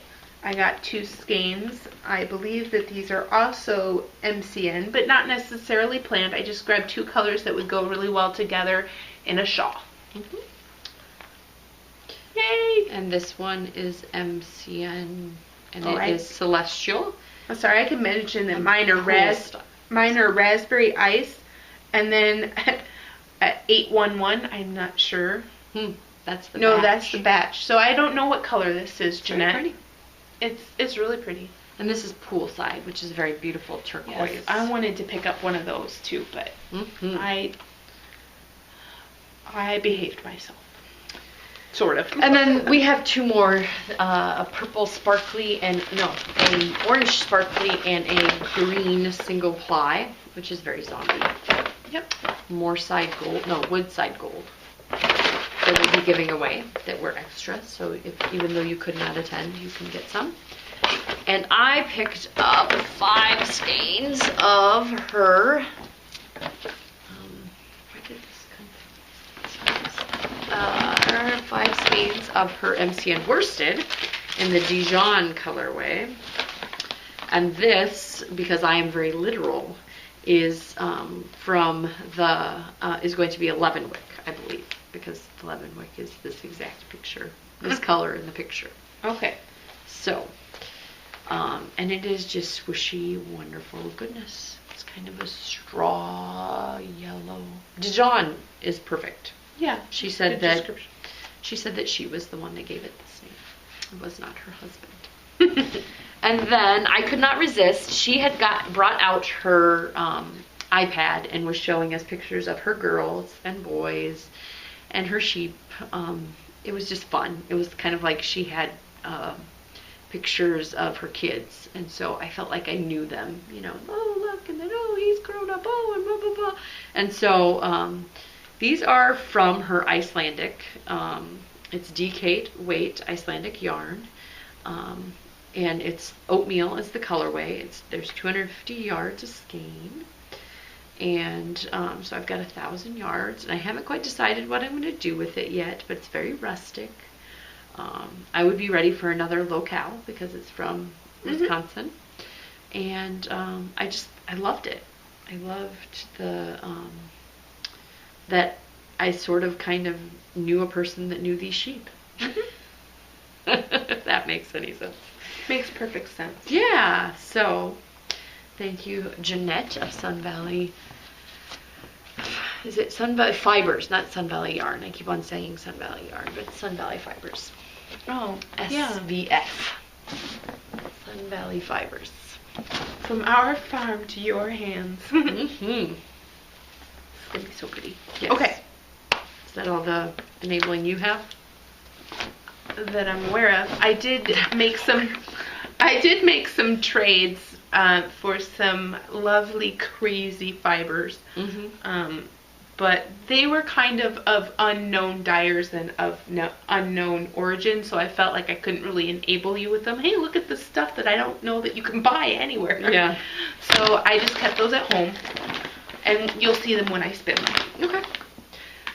I got 2 skeins. I believe that these are also MCN, but not necessarily planned. I just grabbed 2 colors that would go really well together in a shawl. Mm-hmm. Yay! And this one is MCN, and All it right. is Celestial. I'm sorry, I can mention that mine are Cool stuff. Mine are raspberry ice, and then at 811, I'm not sure. That's the No, batch. that's the batch. So I don't know what color this is, Very Jeanette. pretty. It's really pretty. And this is Poolside, which is a very beautiful turquoise. Yes, I wanted to pick up one of those too, but Mhm. I behaved myself. Sort of. And then we have two more, a purple sparkly an orange sparkly and a green single ply, which is very zombie. Yep. More side gold, no, wood side gold that we'll be giving away that were extra. So even though you could not attend, you can get some. And I picked up 5 skeins of her, where did this come from? 5 skeins of her MCN worsted in the Dijon colorway. And this, because I am very literal, is from the, is going to be a Leavenwick, I believe, because the Leavenwick is this exact picture, this color in the picture. Okay. So, and it is just swishy, wonderful goodness. It's kind of a straw yellow. Dijon is perfect. Yeah. She said that she was the one that gave it this name. It was not her husband. And then I could not resist. She had brought out her iPad and was showing us pictures of her girls and boys and her sheep. It was just fun. It was kind of like she had pictures of her kids, and so I felt like I knew them, you know. Oh, look, and then, oh, he's grown up, oh, and blah, blah, blah. And so these are from her Icelandic, it's decade weight Icelandic yarn, and it's oatmeal is the colorway. There's 250 yards a skein, and so I've got 1,000 yards, and I haven't quite decided what I'm going to do with it yet, but it's very rustic. I would be ready for another locale because it's from Wisconsin, and I loved it. I loved the that I sort of kind of knew a person that knew these sheep. If that makes any sense. Makes perfect sense. Yeah. So, thank you, Jeanette of Sun Valley. Is it Sun Valley Fibers, not Sun Valley Yarn? I keep on saying Sun Valley Yarn, but it's Sun Valley Fibers. Oh, SVF. Sun Valley Fibers. From our farm to your hands. Mm-hmm. It's gonna be so pretty. Yes. Okay. Is that all the enabling you have? That I'm aware of. I did make some trades for some lovely crazy fibers. But they were kind of unknown dyers and of unknown origin, so I felt like I couldn't really enable you with them. Hey, look at this stuff that I don't know that you can buy anywhere. Yeah. So I just kept those at home, and you'll see them when I spin them. Okay.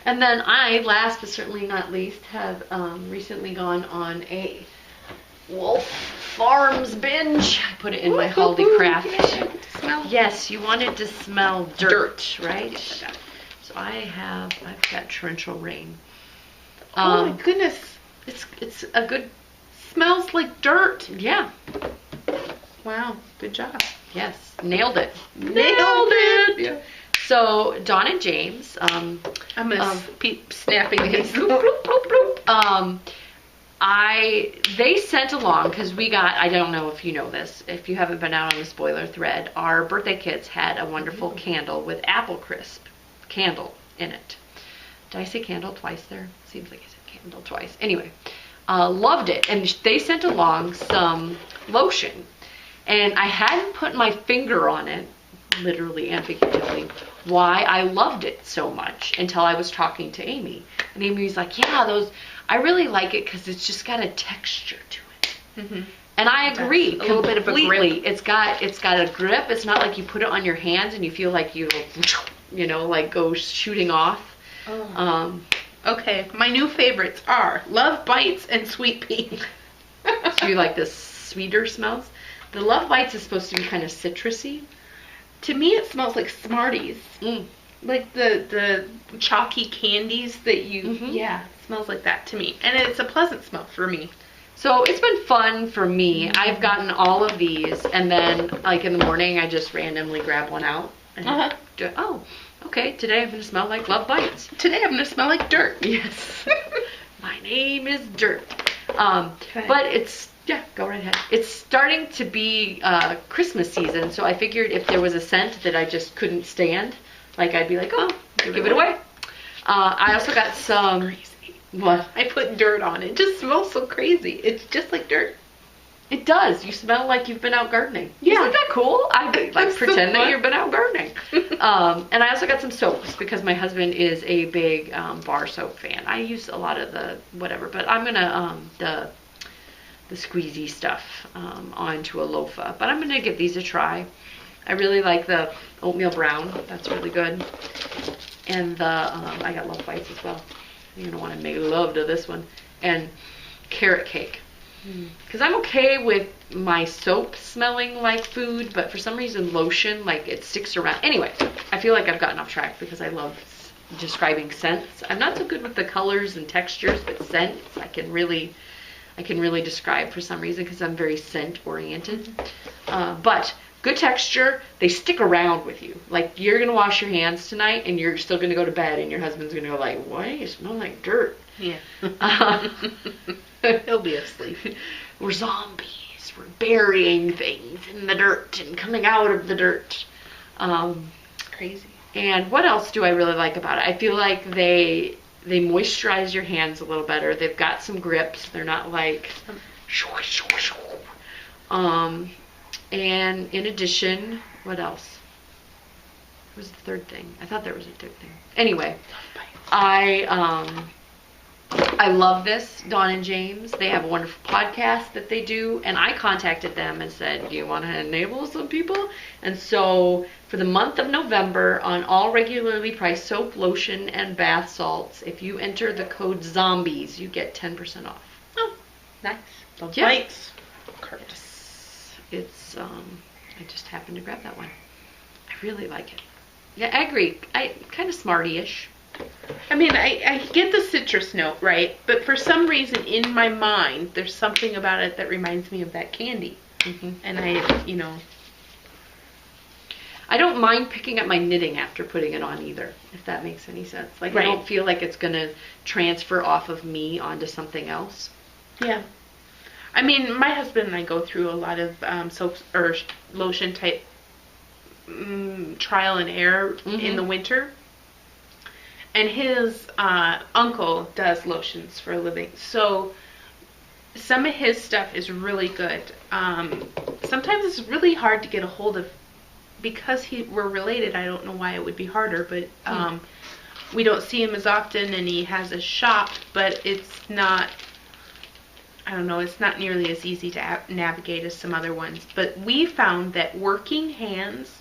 And then I, last but certainly not least, have recently gone on a Wolfe Farms binge. I put it in my holiday craft. Smell. Yes, you wanted to smell dirt, right? So I've got torrential rain. Oh my goodness. It's a good, Smells like dirt. yeah. Wow, good job. Yes, nailed it. Nailed it. Yeah. So Dawn and James, I'm gonna keep snapping these. They sent along, because we got, I don't know if you know this, if you haven't been out on the spoiler thread, our birthday kits had a wonderful candle with apple crisp candle in it. Did I say candle twice there? Seems like I said candle twice. Anyway, loved it. And they sent along some lotion. And I hadn't put my finger on it, literally and figuratively, why I loved it so much until I was talking to Amy. And Amy was like, yeah, I really like it because it's just got a texture to it. And I agree, a little bit of a grip. It's got a grip. It's not like you put it on your hands and you feel like you like go shooting off. Okay, my new favorites are Love Bites and Sweet Pea. So you like the sweeter smells? The Love Bites is supposed to be kind of citrusy. To me, it smells like Smarties. Like the chalky candies that you, yeah, it smells like that to me. And it's a pleasant smell for me. So it's been fun for me. I've gotten all of these, and then like in the morning, I just randomly grab one out. And oh, okay, today I'm going to smell like Love Bites. Today I'm going to smell like dirt. Yes. My name is Dirt. But it's, yeah, go right ahead. It's starting to be Christmas season, so I figured if there was a scent that I just couldn't stand, like I'd be like, oh, give it away. I also got some What? I put dirt on it. It just smells so crazy. It's just like dirt. It does. You smell like you've been out gardening. Yeah. Isn't that cool? I like That's pretend so that fun. you've been out gardening. And I also got some soaps because my husband is a big bar soap fan. I use a lot of the whatever, but I'm gonna the squeezy stuff onto a loofah. But I'm gonna give these a try. I really like the oatmeal brown. That's really good. And the I got love bites as well. You're gonna want to make love to this one. And carrot cake. Because I'm okay with my soap smelling like food, but for some reason lotion, like it sticks around. Anyway, I feel like I've gotten off track because I love describing scents. I'm not so good with the colors and textures, but scents I can really describe for some reason because I'm very scent oriented. But good texture, they stick around with you. Like you're gonna wash your hands tonight and you're still gonna go to bed and your husband's gonna go like, why do you smell like dirt? Yeah. He'll be asleep. We're zombies. We're burying things in the dirt and coming out of the dirt. Crazy. And what else do I really like about it? I feel like they moisturize your hands a little better. They've got some grips. They're not like and in addition, what else? What was the third thing? I thought there was a third thing. Anyway, I love this, Dawn and James. They have a wonderful podcast that they do, and I contacted them and said, do you want to enable some people? And so for the month of November, on all regularly priced soap, lotion, and bath salts, if you enter the code ZOMBIES, you get 10% off. Oh, nice. Love Yeah. bites. Curtis. It's, I just happened to grab that one. I really like it. Yeah, I agree. Kind of smarty-ish. I mean, I get the citrus note, right? But for some reason in my mind, there's something about it that reminds me of that candy. Mm-hmm. And I don't mind picking up my knitting after putting it on either, if that makes any sense. Like, right. I don't feel like it's going to transfer off of me onto something else. Yeah. I mean, my husband and I go through a lot of soaps or lotion type trial and error in the winter. And his uncle does lotions for a living. So some of his stuff is really good. Sometimes it's really hard to get a hold of. Because we're related, I don't know why it would be harder. But we don't see him as often, and he has a shop. But it's not, I don't know, it's not nearly as easy to navigate as some other ones. But we found that working hands,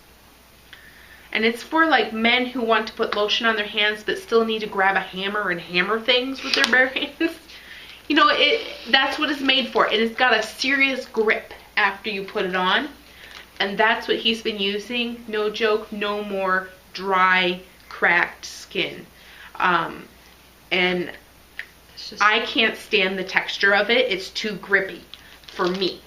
and it's for like men who want to put lotion on their hands but still need to grab a hammer and hammer things with their bare hands. You know, that's what it's made for. And it's got a serious grip after you put it on. And that's what he's been using. No joke, no more dry, cracked skin. And I can't stand the texture of it. It's too grippy for me.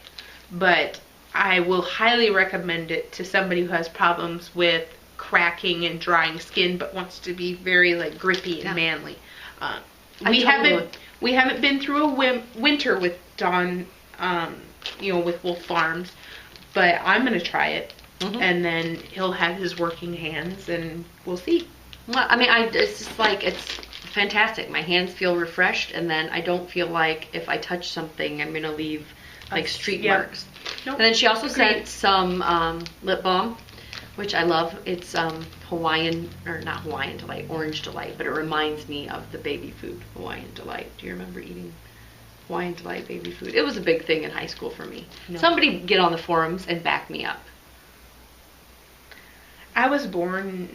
But I will highly recommend it to somebody who has problems with cracking and drying skin but wants to be very like grippy and manly. We haven't been through a winter with Dawn, with Wolfe Farms, but I'm gonna try it, and then he'll have his working hands, and we'll see. Well, I mean, it's just like, it's fantastic. My hands feel refreshed, and then I don't feel like if I touch something, I'm gonna leave like street marks. Nope. And then she also sent some lip balm, which I love. It's Hawaiian, or not Hawaiian Delight, Orange Delight, but it reminds me of the baby food, Hawaiian Delight. Do you remember eating Hawaiian Delight baby food? It was a big thing in high school for me. No. Somebody get on the forums and back me up. I was born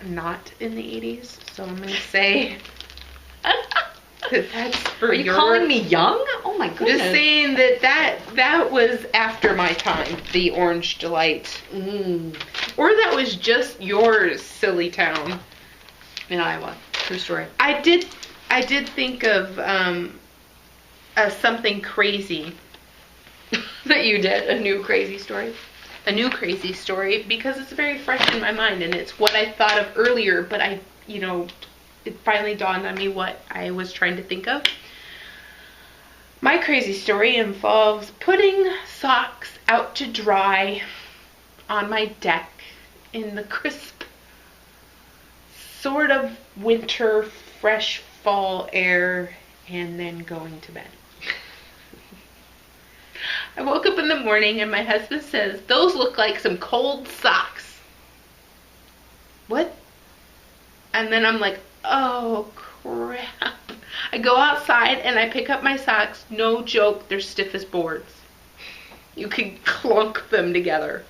not in the 80s, so I'm going to say that's for Are you calling me young? Oh my goodness. Just saying that was after my time, the Orange Delight. Or that was just yours, silly town. In Iowa. True story. I did think of something crazy. That you did? A new crazy story? A new crazy story, because it's very fresh in my mind, and it's what I thought of earlier, but it finally dawned on me what I was trying to think of. My crazy story involves putting socks out to dry on my deck in the crisp, sort of winter, fresh fall air, and then going to bed. I woke up in the morning and my husband says, "Those look like some cold socks." What? And then I'm like, oh crap. I go outside and I pick up my socks. No joke, they're stiff as boards. You could clunk them together.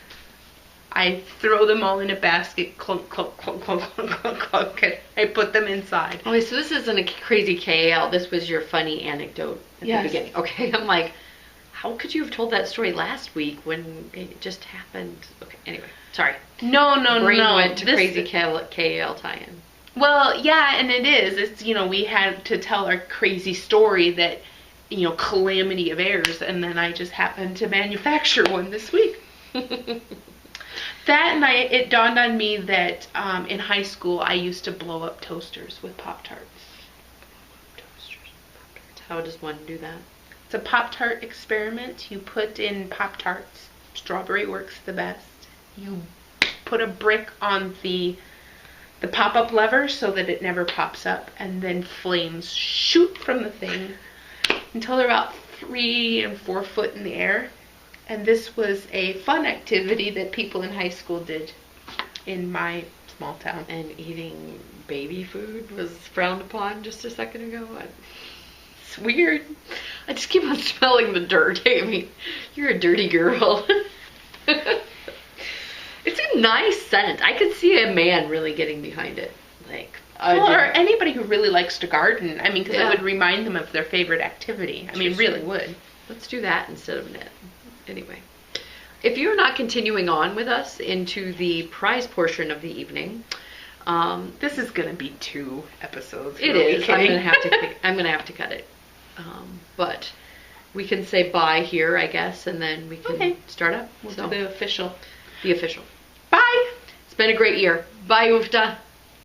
I throw them all in a basket, clunk, clunk, clunk, clunk, clunk, clunk, clunk, and I put them inside. Okay, so this isn't a crazy KL. This was your funny anecdote at the beginning. Okay, I'm like, how could you have told that story last week when it just happened? Okay, anyway, sorry. No. Brain went to crazy KL tie-in. Well, yeah, and it is. It's, we had to tell our crazy story that, calamity of errors, and then I just happened to manufacture one this week. That night, it dawned on me that in high school, I used to blow up toasters with Pop-Tarts. How does one do that? It's a Pop-Tart experiment. You put in Pop-Tarts. Strawberry works the best. You put a brick on the pop-up lever so that it never pops up, and then flames shoot from the thing until they're about 3 and 4 foot in the air. And this was a fun activity that people in high school did in my small town. And eating baby food was frowned upon just a second ago. It's weird. I just keep on smelling the dirt, Amy. You're a dirty girl. It's a nice scent. I could see a man really getting behind it. Or anybody who really likes to garden. I mean, because it would remind them of their favorite activity. I mean, really would. Let's do that instead of knit. Anyway, if you're not continuing on with us into the prize portion of the evening, this is gonna be 2 episodes. It is. I'm gonna have to cut it. But we can say bye here, I guess, and then we can start up. We'll do the official. The official. Bye. It's been a great year. Bye, Ufta.